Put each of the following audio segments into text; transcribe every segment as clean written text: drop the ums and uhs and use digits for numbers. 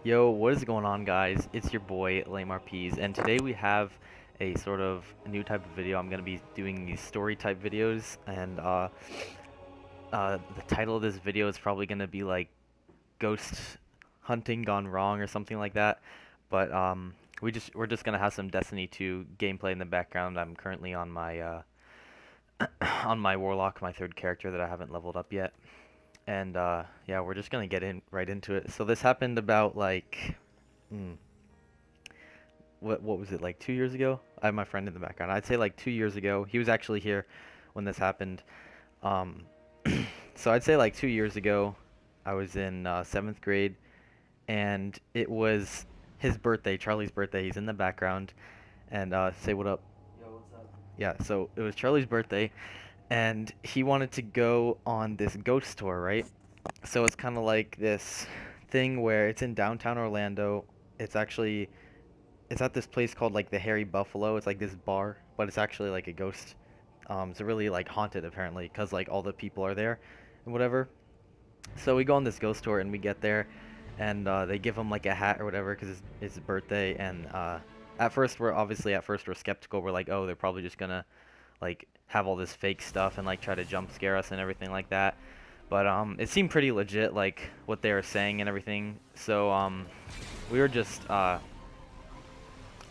Yo, what is going on, guys? It's your boy Lame RPs, and today we have a sort of new type of video. I'm gonna be doing these story type videos, and the title of this video is probably gonna be like "Ghost Hunting Gone Wrong" or something like that. But we're just gonna have some Destiny 2 gameplay in the background. I'm currently on my on my Warlock, my third character that I haven't leveled up yet. And yeah, we're just gonna get in right into it. So this happened about like. Hmm, what was it, like 2 years ago? I have my friend in the background. I'd say like 2 years ago. He was actually here when this happened. Um, so I'd say like 2 years ago, I was in seventh grade, and it was his birthday, Charlie's birthday. He's in the background, and say what up. Yo, what's up? Yeah, so it was Charlie's birthday, and he wanted to go on this ghost tour, right? So it's kind of like this thing where it's in downtown Orlando. It's actually it's at this place called like the Hairy Buffalo. It's like this bar, but it's actually like a ghost. It's really like haunted apparently because like all the people are there and whatever. So we go on this ghost tour and we get there, and they give him like a hat or whatever because it's his birthday. And at first we're skeptical. We're like, oh, they're probably just gonna like have all this fake stuff and like try to jump scare us and everything like that. But it seemed pretty legit, like what they were saying and everything. So we were just I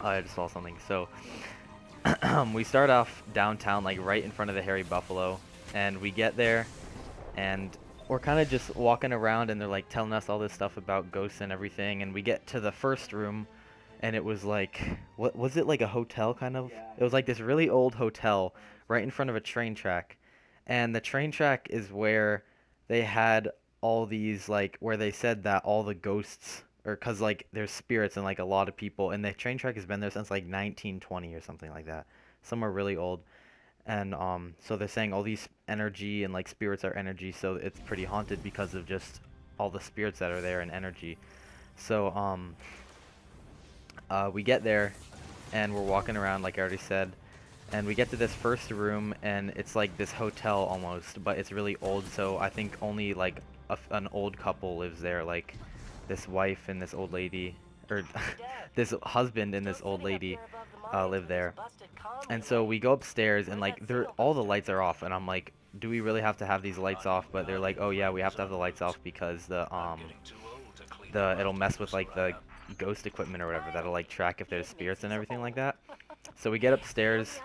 just saw something. So we start off downtown, like right in front of the Hairy Buffalo, and we get there, and we're kind of just walking around, and they're like telling us all this stuff about ghosts and everything. And we get to the first room, and it was like, what was it, like a hotel kind of? Yeah, It was like this really old hotel right in front of a train track, and the train track is where they had all these like where they said that all the ghosts or cuz like there's spirits and like a lot of people, and the train track has been there since like 1920 or something like that. Somewhere really old. And so they're saying all these energy and like spirits are energy, so it's pretty haunted because of just all the spirits that are there and energy. So we get there and we're walking around like I already said, and we get to this first room, and it's like this hotel almost, but it's really old. So I think only like an old couple lives there, like this wife and this old lady, or this husband and this old lady live there. And so we go upstairs, and like they're all the lights are off, and I'm like, do we really have to have these lights off? But they're like, oh yeah, we have to have the lights off because the it'll mess with like the ghost equipment or whatever that'll like track if there's spirits and everything like that. So we get upstairs,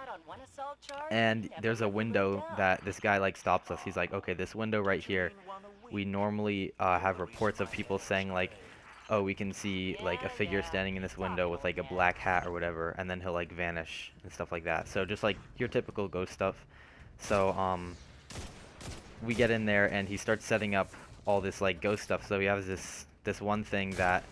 and there's a window that this guy like stops us. He's like, okay, this window right here, we normally have reports of people saying like, oh, we can see like a figure standing in this window with like a black hat or whatever, and then he'll like vanish and stuff like that. So just like your typical ghost stuff. So we get in there, and he starts setting up all this like ghost stuff. So he has this one thing that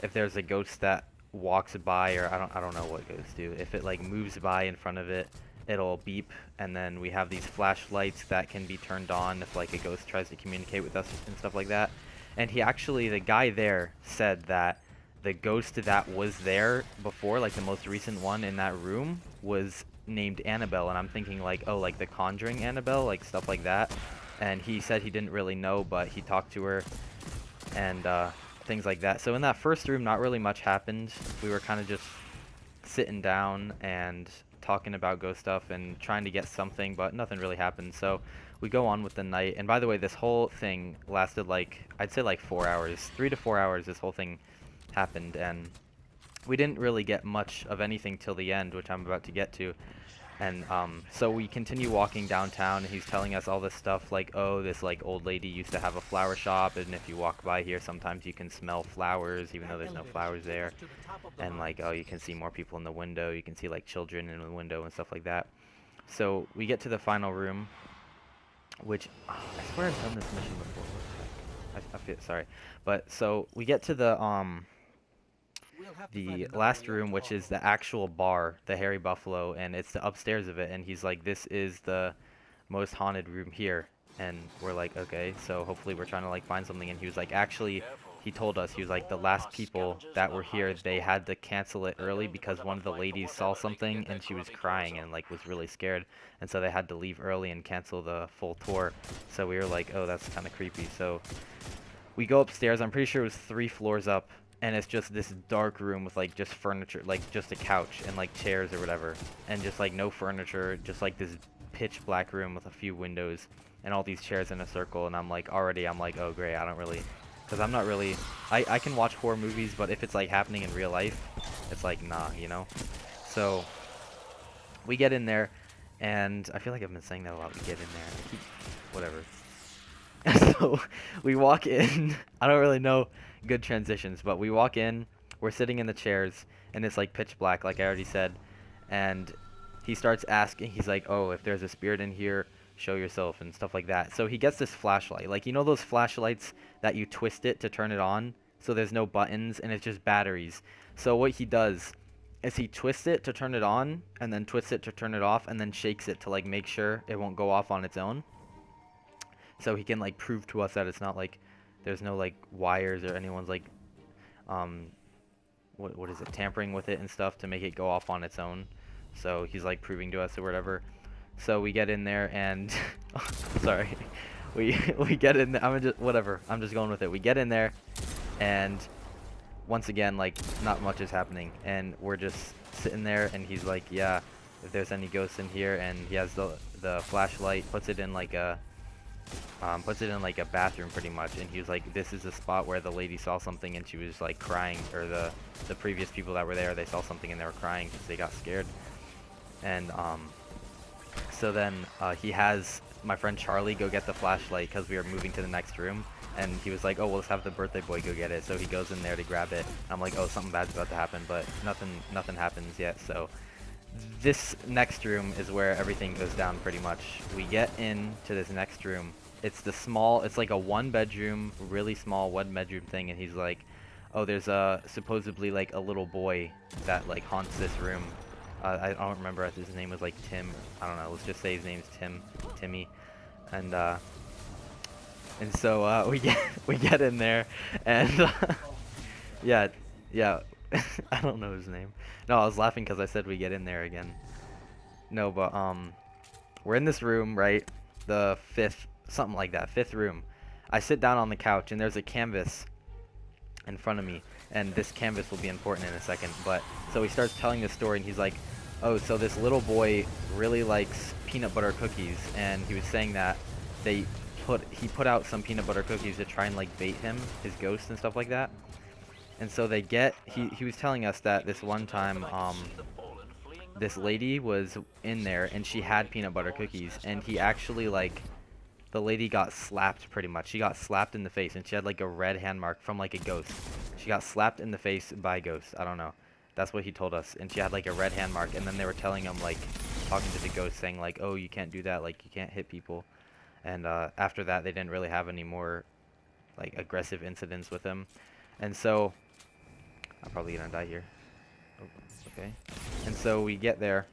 if there's a ghost that walks by, or I don't know what ghosts do, if it like moves by in front of it, it'll beep. And then we have these flashlights that can be turned on if like a ghost tries to communicate with us and stuff like that. And he actually, the guy there said that the ghost that was there before, like the most recent one in that room, was named Annabelle. And I'm thinking like, oh, like the Conjuring Annabelle, like stuff like that. And he said he didn't really know, but he talked to her, and things like that. So in that first room, not really much happened. We were kind of just sitting down and talking about ghost stuff and trying to get something, but nothing really happened. So we go on with the night. And by the way, this whole thing lasted like, I'd say like 4 hours, 3 to 4 hours. This whole thing happened, and we didn't really get much of anything till the end, which I'm about to get to. And so we continue walking downtown, and he's telling us all this stuff like, oh, this like old lady used to have a flower shop, and if you walk by here, sometimes you can smell flowers, even though there's no flowers there. And like, oh, you can see more people in the window, you can see like children in the window and stuff like that. So we get to the final room, which I swear I've done this mission before. What the heck? I feel sorry, but so we get to the last room, which is the actual bar, the Hairy Buffalo, and it's the upstairs of it. And he's like, this is the most haunted room here. And we're like, okay, so hopefully we're trying to like find something. And he was like, actually, he told us, he was like, the last people that were here, they had to cancel it early because one of the ladies saw something and she was crying and like was really scared. And so they had to leave early and cancel the full tour. So we were like, oh, that's kind of creepy. So we go upstairs. I'm pretty sure it was 3 floors up, and it's just this dark room with like just furniture, like just a couch and like chairs or whatever, and just like no furniture, just like this pitch black room with a few windows and all these chairs in a circle. And I'm like, already I'm like, oh great, I don't really, because I'm not really, I can watch horror movies, but if it's like happening in real life, it's like nah, you know. So we get in there, and I feel like I've been saying that a lot. We get in there, and I keep, whatever. So we walk in. I don't really know good transitions, but we walk in. We're sitting in the chairs, and it's like pitch black, like I already said. And he starts asking. He's like, "Oh, if there's a spirit in here, show yourself," and stuff like that. So he gets this flashlight, like you know those flashlights that you twist it to turn it on. So there's no buttons, and it's just batteries. So what he does is he twists it to turn it on, and then twists it to turn it off, and then shakes it to like make sure it won't go off on its own. So he can like prove to us that it's not like there's no like wires or anyone's like um what is it, tampering with it and stuff to make it go off on its own. So he's like proving to us or whatever. So we get in there and sorry. We get in there, I'm just going with it. We get in there, and once again, like not much is happening, and we're just sitting there, and he's like, yeah, if there's any ghosts in here, and he has the flashlight, puts it in like a bathroom pretty much, and he was like, this is the spot where the lady saw something and she was like crying, or the previous people that were there, they saw something and they were crying because they got scared. And so then he has my friend Charlie go get the flashlight because we were moving to the next room, and he was like, oh well, let's have the birthday boy go get it. So he goes in there to grab it. I'm like, oh, something bad's about to happen, but nothing happens yet. So this next room is where everything goes down pretty much. We get into this next room. It's like a one bedroom, really small one bedroom thing, and he's like, oh, there's supposedly like a little boy that like haunts this room. I don't remember if his name was like Tim. I don't know. Let's just say his name's Timmy. And so we get in there, and yeah, I don't know his name. No, I was laughing because I said we get in there again. No, but we're in this room, right? The fifth room. I sit down on the couch, and there's a canvas in front of me, and this canvas will be important in a second. But so he starts telling this story, and he's like, oh, so this little boy really likes peanut butter cookies, and he was saying that he put out some peanut butter cookies to try and like bait him, his ghost and stuff like that. And so he was telling us that this one time this lady was in there, and she had peanut butter cookies, and he actually like, the lady got slapped pretty much. She got slapped in the face, and she had like a red hand mark from like a ghost. She got slapped in the face by a ghost. I don't know. That's what he told us. And she had like a red hand mark, and then they were telling him, like, talking to the ghost, saying like, oh, you can't do that, like you can't hit people. And after that, they didn't really have any more like aggressive incidents with him. And so I'm probably gonna die here. Oh, okay. And so we get there.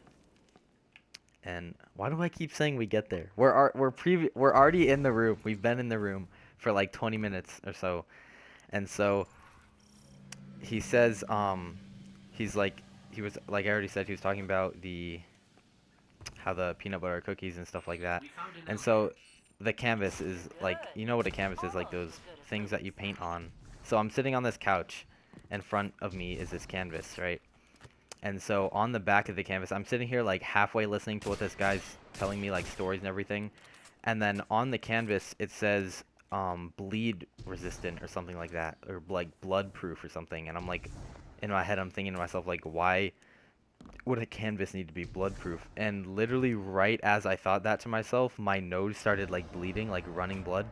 And why do I keep saying we get there? We're already in the room. We've been in the room for like 20 minutes or so. And so he says he's like, he was like, I already said, he was talking about how the peanut butter cookies and stuff like that. And so the canvas is like, you know what a canvas is, like those things that you paint on. So I'm sitting on this couch. In front of me is this canvas, right? And so on the back of the canvas, I'm sitting here like halfway listening to what this guy's telling me, like stories and everything. And then on the canvas, it says bleed resistant or something like that, or like blood proof or something. And I'm like, in my head, I'm thinking to myself, like, why would a canvas need to be blood proof? And literally right as I thought that to myself, my nose started like bleeding, like running blood.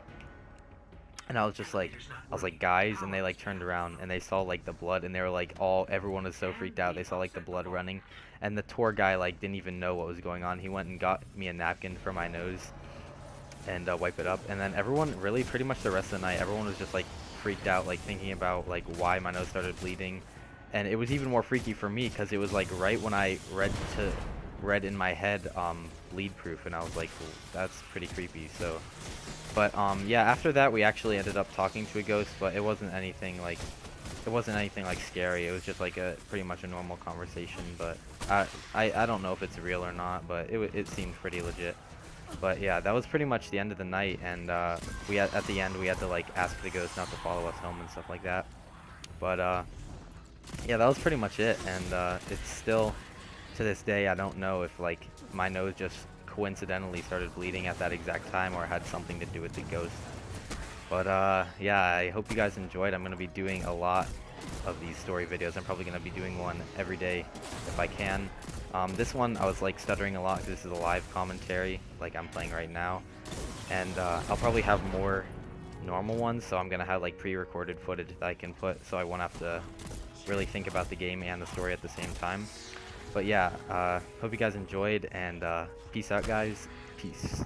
And I was like, guys, and they like turned around and they saw like the blood, and they were like, everyone was so freaked out. They saw like the blood running, and the tour guy like didn't even know what was going on. He went and got me a napkin for my nose and wipe it up. And then everyone, really pretty much the rest of the night, everyone was just like freaked out, like thinking about like why my nose started bleeding. And it was even more freaky for me because it was like right when I read in my head bleed proof, and I was like, well, that's pretty creepy. So but yeah, after that we actually ended up talking to a ghost, but it wasn't anything like scary. It was just like pretty much a normal conversation. But I don't know if it's real or not, but it seemed pretty legit. But yeah, that was pretty much the end of the night, and at the end we had to like ask the ghost not to follow us home and stuff like that. But yeah, that was pretty much it, and it's still, to this day, I don't know if like my nose just coincidentally started bleeding at that exact time or had something to do with the ghost. But yeah, I hope you guys enjoyed. I'm going to be doing a lot of these story videos. I'm probably going to be doing one every day if I can. This one I was like stuttering a lot because this is a live commentary like I'm playing right now. And I'll probably have more normal ones, so I'm going to have like pre-recorded footage that I can put so I won't have to really think about the game and the story at the same time. But yeah, hope you guys enjoyed, and peace out guys. Peace.